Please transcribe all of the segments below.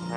Hello,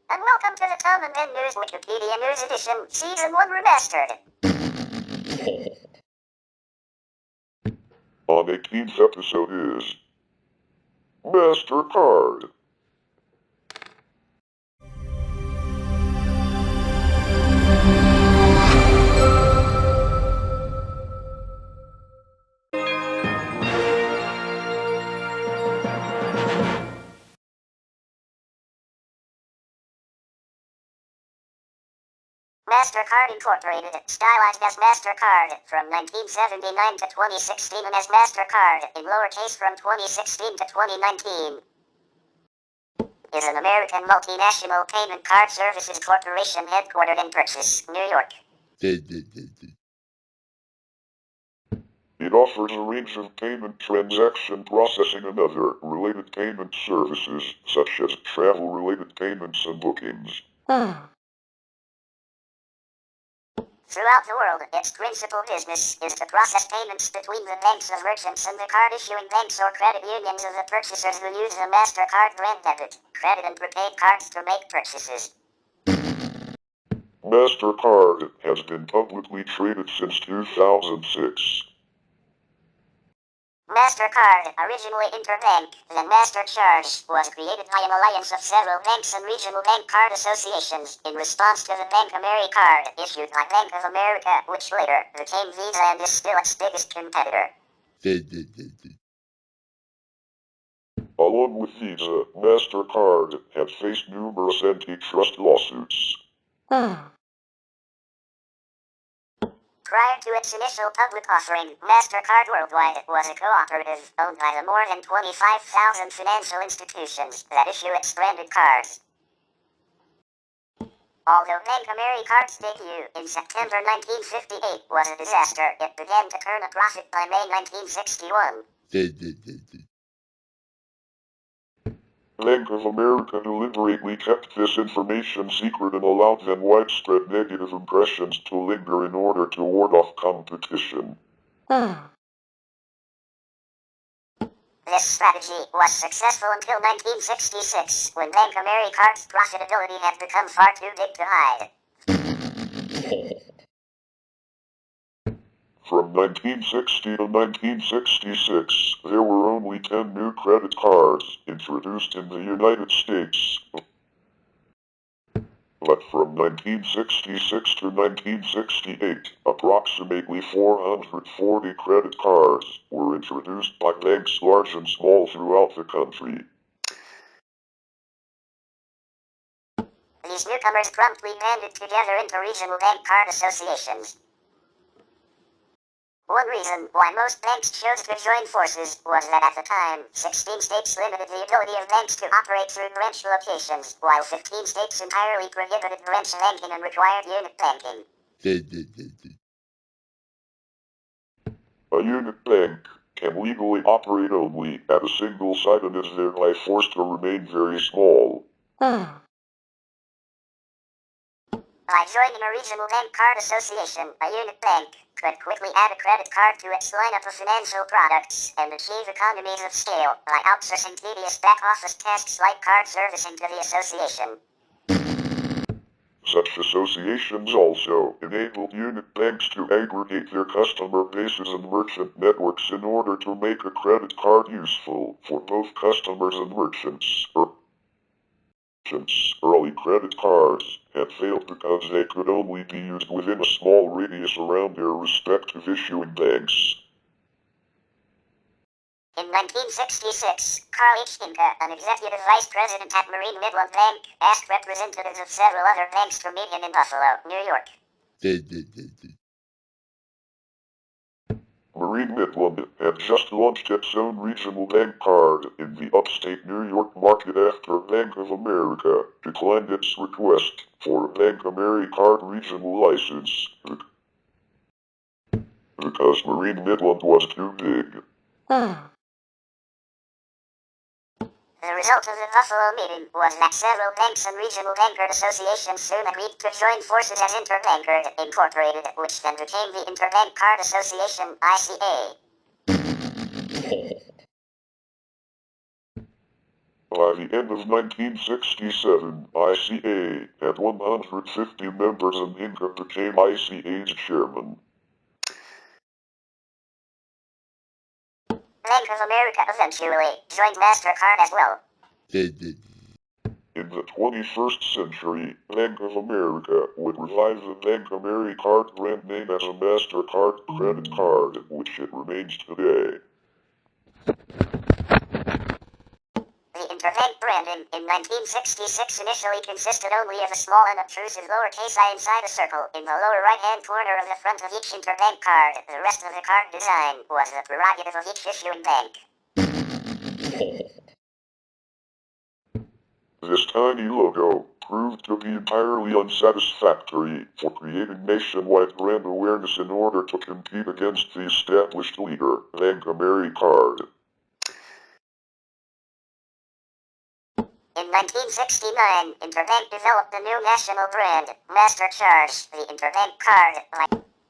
and welcome to the TaBNWNE Wikipedia News Edition, Season 1 Remastered. On 18th episode is MasterCard. MasterCard Incorporated, stylized as MasterCard from 1979 to 2016 and as MasterCard in lowercase from 2016 to 2019, is an American multinational payment card services corporation headquartered in Purchase, New York. It offers a range of payment transaction processing and other related payment services, such as travel-related payments and bookings. Throughout the world, its principal business is to process payments between the banks of merchants and the card-issuing banks or credit unions of the purchasers who use the MasterCard brand debit, credit and prepaid cards to make purchases. MasterCard has been publicly traded since 2006. MasterCard, originally Interbank, then MasterCharge, was created by an alliance of several banks and regional bank card associations in response to the Bank AmeriCard issued by Bank of America, which later became Visa and is still its biggest competitor. Along with Visa, MasterCard had faced numerous antitrust lawsuits. Prior to its initial public offering, MasterCard Worldwide was a cooperative owned by the more than 25,000 financial institutions that issue its branded cards. Although Bank AmeriCard's debut in September 1958 was a disaster, it began to turn a profit by May 1961. Bank of America deliberately kept this information secret and allowed then widespread negative impressions to linger in order to ward off competition. This strategy was successful until 1966, when Bank AmeriCard's profitability had become far too big to hide. From 1960 to 1966, there were only 10 new credit cards introduced in the United States. But from 1966 to 1968, approximately 440 credit cards were introduced by banks large and small throughout the country. These newcomers promptly banded together into regional bank card associations. One reason why most banks chose to join forces was that at the time, 16 states limited the ability of banks to operate through branch locations, while 15 states entirely prohibited branch banking and required unit banking. A unit bank can legally operate only at a single site and is thereby forced to remain very small. By joining a regional bank card association, a unit bank could quickly add a credit card to its lineup of financial products and achieve economies of scale by outsourcing tedious back-office tasks like card servicing to the association. Such associations also enabled unit banks to aggregate their customer bases and merchant networks in order to make a credit card useful for both customers and merchants. Early credit cards had failed because they could only be used within a small radius around their respective issuing banks. In 1966, Carl H. Inca, an executive vice president at Marine Midland Bank, asked representatives of several other banks to meet him in Buffalo, New York. Marine Midland had just launched its own regional bank card in the upstate New York market after Bank of America declined its request for a Bank AmeriCard regional license. Because Marine Midland was too big. The result of the Buffalo meeting was that several banks and regional bankers associations soon agreed to join forces as Interbankers Incorporated, which then became the Interbank Card Association, ICA. By the end of 1967, ICA had 150 members and Inca became ICA's chairman. Bank of America eventually joined MasterCard as well. In the 21st century, Bank of America would revive the Bank AmeriCard brand name as a MasterCard credit card, which it remains today. The Interbank branding in 1966 initially consisted only of a small unobtrusive lowercase I inside a circle in the lower right-hand corner of the front of each Interbank card. The rest of the card design was the prerogative of each issuing bank. This tiny logo proved to be entirely unsatisfactory for creating nationwide brand awareness in order to compete against the established leader, Bank AmeriCard. In 1969, Interbank developed a new national brand, MasterCharge, the Interbank card,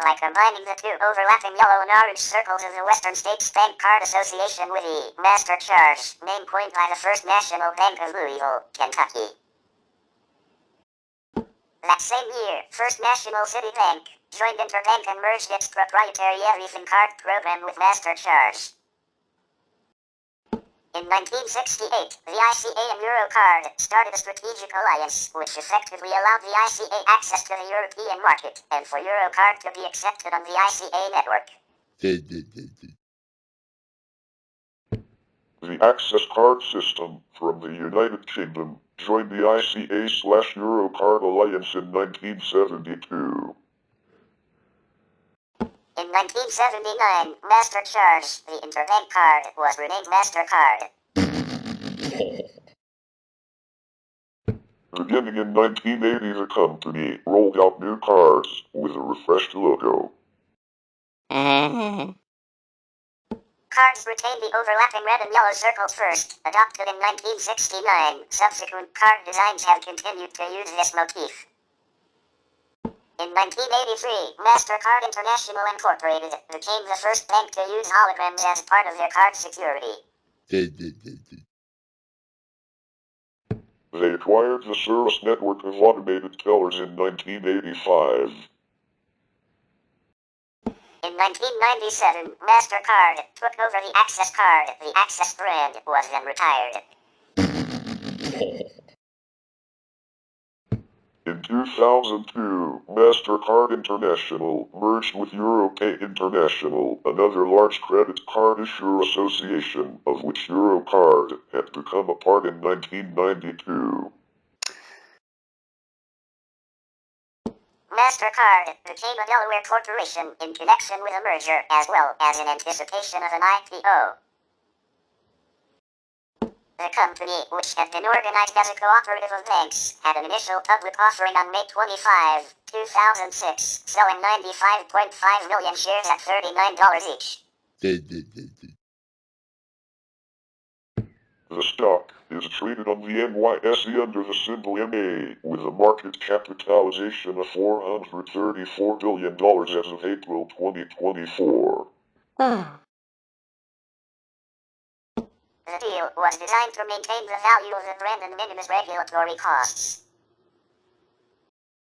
by combining the two overlapping yellow and orange circles of the Western States Bank Card Association with the MasterCharge, name coined by the First National Bank of Louisville, Kentucky. That same year, First National City Bank joined Interbank and merged its proprietary Everything Card program with MasterCharge. In 1968, the ICA and Eurocard started a strategic alliance, which effectively allowed the ICA access to the European market, and for Eurocard to be accepted on the ICA network. The Access Card System from the United Kingdom joined the ICA/Eurocard alliance in 1972. In 1979, MasterCharge, the Interbank card, was renamed MasterCard. Beginning in 1980, the company rolled out new cards with a refreshed logo. Cards retained the overlapping red and yellow circles first, adopted in 1969. Subsequent card designs have continued to use this motif. In 1983, MasterCard International Incorporated became the first bank to use holograms as part of their card security. They acquired the service network of automated tellers in 1985. In 1997, MasterCard took over the Access card. The Access brand was then retired. In 2002, MasterCard International merged with Europay International, another large credit card issuer association, of which Eurocard had become a part in 1992. MasterCard became a Delaware corporation in connection with a merger as well as in anticipation of an IPO. The company, which had been organized as a cooperative of banks, had an initial public offering on May 25, 2006, selling 95.5 million shares at $39 each. The stock is traded on the NYSE under the symbol MA, with a market capitalization of $434 billion as of April 2024. The deal was designed to maintain the value of the brand and minimize regulatory costs.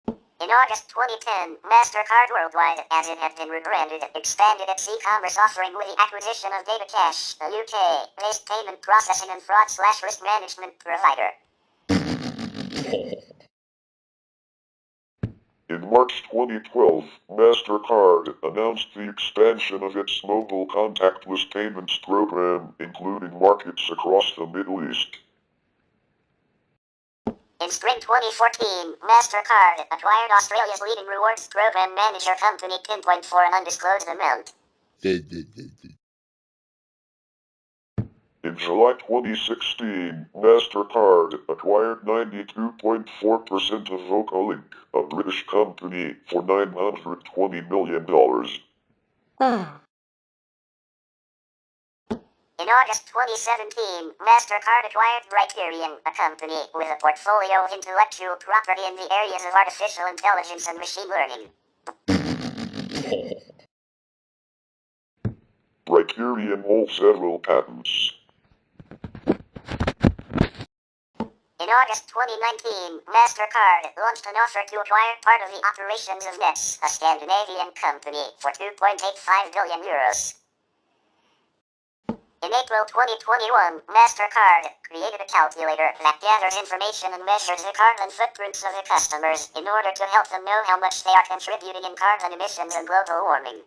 In August 2010, MasterCard Worldwide, as it had been rebranded, expanded its e-commerce offering with the acquisition of DataCash, a UK-based payment processing and fraud/risk management provider. In March 2012, MasterCard announced the expansion of its mobile contactless payments program, including markets across the Middle East. In spring 2014, MasterCard acquired Australia's leading rewards program manager company Pinpoint for an undisclosed amount. In July 2016, MasterCard acquired 92.4% of VocaLink, a British company, for $920 million. In August 2017, MasterCard acquired Criterion, a company with a portfolio of intellectual property in the areas of artificial intelligence and machine learning. Criterion holds several patents. In August 2019, MasterCard launched an offer to acquire part of the operations of Nets, a Scandinavian company, for €2.85 billion. In April 2021, MasterCard created a calculator that gathers information and measures the carbon footprints of the customers in order to help them know how much they are contributing in carbon emissions and global warming.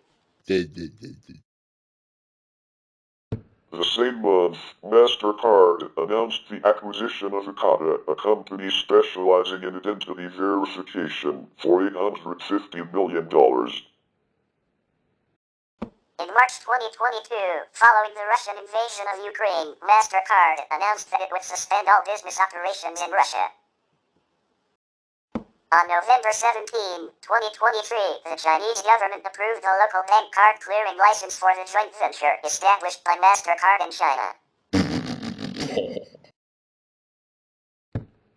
The same month, MasterCard announced the acquisition of Ekata, a company specializing in identity verification, for $850 million. In March 2022, following the Russian invasion of Ukraine, MasterCard announced that it would suspend all business operations in Russia. On November 17, 2023, the Chinese government approved a local bank card clearing license for the joint venture established by MasterCard in China.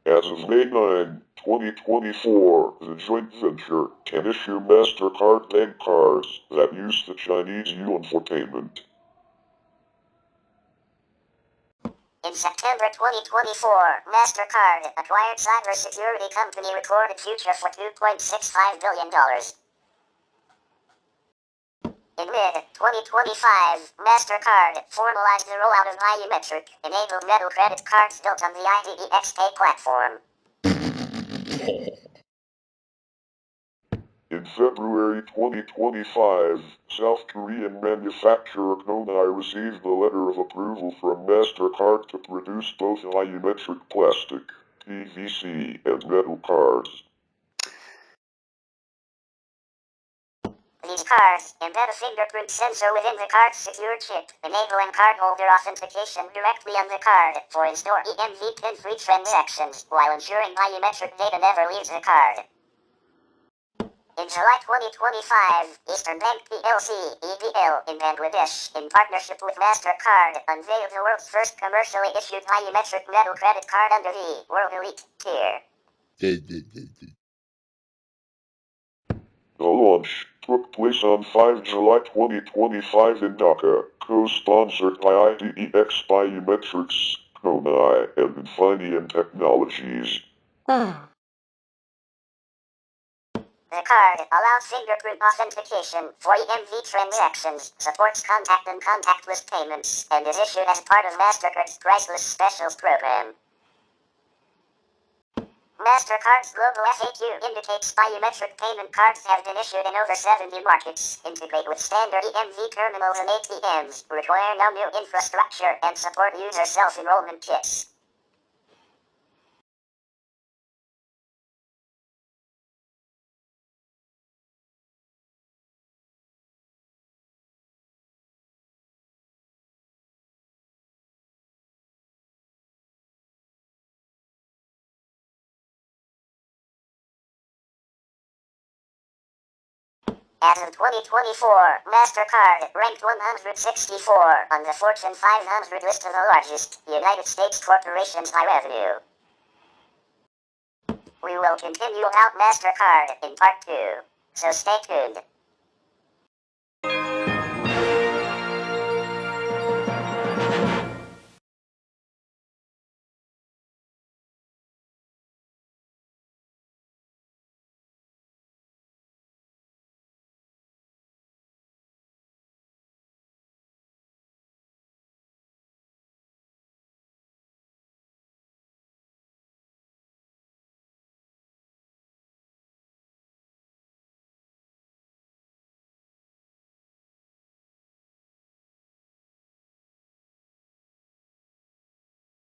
As of May 9, 2024, the joint venture can issue MasterCard bank cards that use the Chinese yuan for payment. In September 2024, MasterCard acquired cybersecurity company Recorded Future for $2.65 billion. In mid-2025, MasterCard formalized the rollout of biometric-enabled metal credit cards built on the IDEXK platform. In February 2025, South Korean manufacturer KONAI received a letter of approval from MasterCard to produce both biometric plastic, PVC, and metal cards. These cards embed a fingerprint sensor within the card's secure chip, enabling cardholder authentication directly on the card for in-store EMV pin-free transactions, while ensuring biometric data never leaves the card. In July 2025, Eastern Bank PLC, EBL, in Bangladesh, in partnership with MasterCard, unveiled the world's first commercially issued biometric metal credit card under the World Elite tier. The launch took place on 5 July 2025 in Dhaka, co-sponsored by IDEX Biometrics, KONAI, and Infineon Technologies. The card allows fingerprint authentication for EMV transactions, supports contact and contactless payments, and is issued as part of MasterCard's Priceless Specials program. MasterCard's global FAQ indicates biometric payment cards have been issued in over 70 markets, integrate with standard EMV terminals and ATMs, require no new infrastructure, and support user self-enrollment kits. As of 2024, MasterCard ranked 164 on the Fortune 500 list of the largest United States corporations by revenue. We will continue about MasterCard in part 2, so stay tuned.